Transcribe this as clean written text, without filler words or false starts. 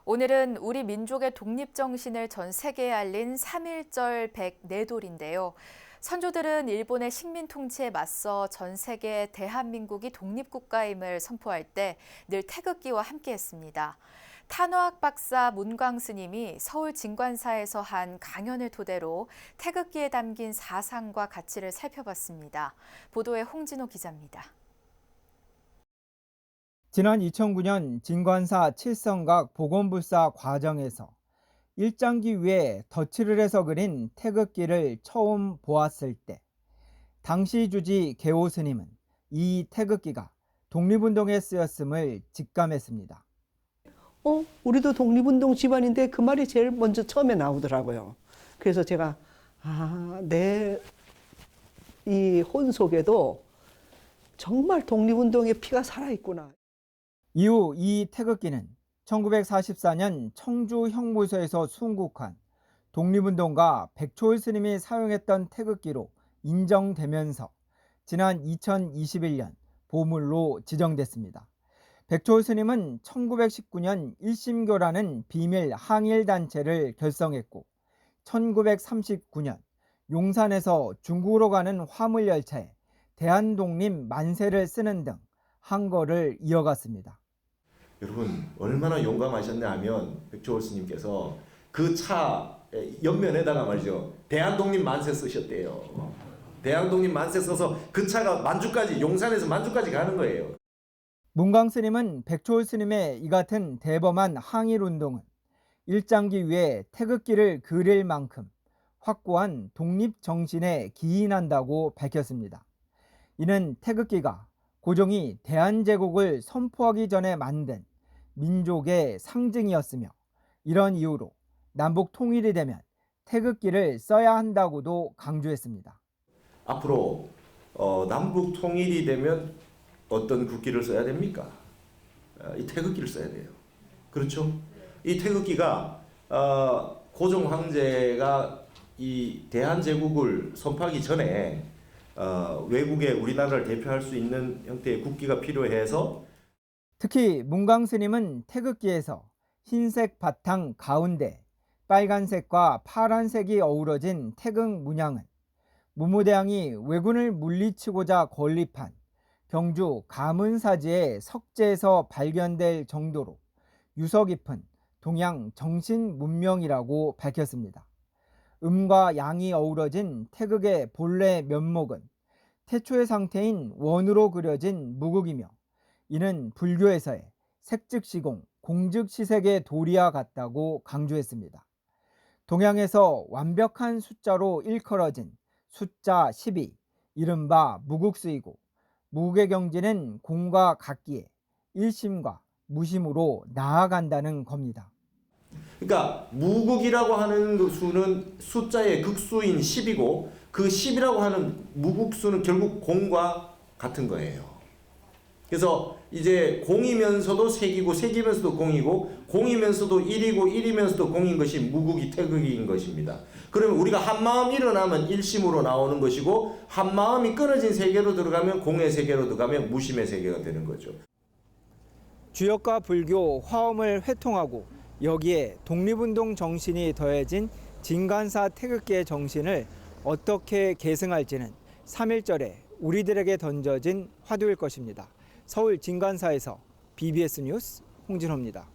오늘은 우리 민족의 독립정신을 전 세계에 알린 3.1절 백네돌인데요. 선조들은 일본의 식민 통치에 맞서 전 세계 대한민국이 독립국가임을 선포할 때 늘 태극기와 함께했습니다. 탄화학 박사 문광 스님이 서울 진관사에서 한 강연을 토대로 태극기에 담긴 사상과 가치를 살펴봤습니다. 보도에 홍진호 기자입니다. 지난 2009년 진관사 칠성각 복원불사 과정에서 일장기 위에 덧칠을 해서 그린 태극기를 처음 보았을 때 당시 주지 개오 스님은 이 태극기가 독립운동에 쓰였음을 직감했습니다. 우리도 독립운동 집안인데 그 말이 제일 먼저 처음에 나오더라고요. 그래서 제가 내 이 혼 속에도 정말 독립운동의 피가 살아있구나. 이후 이 태극기는 1944년 청주 형무소에서 순국한 독립운동가 백초월 스님이 사용했던 태극기로 인정되면서 지난 2021년 보물로 지정됐습니다. 백초월 스님은 1919년 일심교라는 비밀 항일단체를 결성했고 1939년 용산에서 중국으로 가는 화물열차에 대한독립 만세를 쓰는 등 한거를 이어갔습니다. 여러분 얼마나 용감하셨냐 하면 백초월 스님께서 그 차 옆면에다가 말이죠. 대한독립 만세 쓰셨대요. 대한독립 만세 써서 그 차가 만주까지 용산에서 만주까지 가는 거예요. 문광 스님은 백초월 스님의 이 같은 대범한 항일운동은 일장기 위에 태극기를 그릴 만큼 확고한 독립정신에 기인한다고 밝혔습니다. 이는 태극기가 고종이 대한제국을 선포하기 전에 만든 민족의 상징이었으며 이런 이유로 남북 통일이 되면 태극기를 써야 한다고도 강조했습니다. 앞으로 남북 통일이 되면 어떤 국기를 써야 됩니까? 이 태극기를 써야 돼요. 그렇죠? 이 태극기가 고종 황제가 이 대한제국을 선포하기 전에 외국에 우리나라를 대표할 수 있는 형태의 국기가 필요해서 특히 문광 스님은 태극기에서 흰색 바탕 가운데 빨간색과 파란색이 어우러진 태극 문양은 무무대왕이 왜군을 물리치고자 건립한 경주 가문사지의 석재에서 발견될 정도로 유서 깊은 동양 정신 문명이라고 밝혔습니다. 음과 양이 어우러진 태극의 본래 면목은 태초의 상태인 원으로 그려진 무국이며 이는 불교에서의 색즉시공, 공즉시색의 도리와 같다고 강조했습니다. 동양에서 완벽한 숫자로 일컬어진 숫자 10이 이른바 무국수이고 무국의 경지는 공과 같기에 일심과 무심으로 나아간다는 겁니다. 그러니까 무국이라고 하는 그 수는 숫자의 극수인 10이고 그 10이라고 하는 무국수는 결국 공과 같은 거예요. 그래서 이제 공이면서도 색이고 색이면서도 공이고 공이면서도 1이고 1이면서도 공인 것이 무국이 태극인 것입니다. 그러면 우리가 한마음 일어나면 일심으로 나오는 것이고 한마음이 끊어진 세계로 들어가면 공의 세계로 들어가면 무심의 세계가 되는 거죠. 주역과 불교, 화엄을 회통하고 여기에 독립운동 정신이 더해진 진관사 태극기의 정신을 어떻게 계승할지는 3.1절에 우리들에게 던져진 화두일 것입니다. 서울 진관사에서 BBS 뉴스 홍진호입니다.